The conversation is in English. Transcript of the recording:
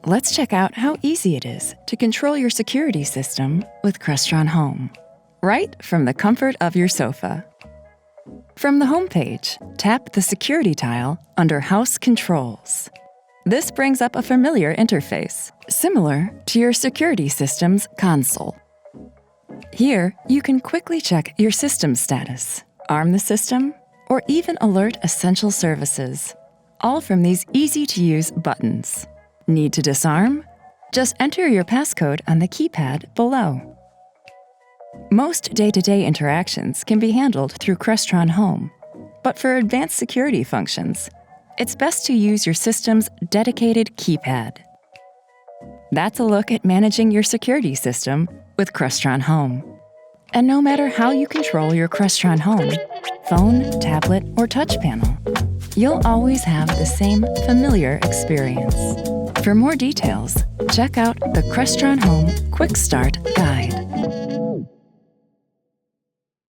Let's check out how easy it is to control your security system with Crestron Home, right from the comfort of your sofa. From the home page, tap the Security tile under House Controls. This brings up a familiar interface, similar to your security system's console. Here, you can quickly check your system status, arm the system, or even alert essential services, all from these easy-to-use buttons. Need to disarm? Just enter your passcode on the keypad below. Most day-to-day interactions can be handled through Crestron Home, but for advanced security functions, it's best to use your system's dedicated keypad. That's a look at managing your security system with Crestron Home. And no matter how you control your Crestron Home, phone, tablet, or touch panel, you'll always have the same familiar experience. For more details, check out the Crestron Home Quick Start Guide.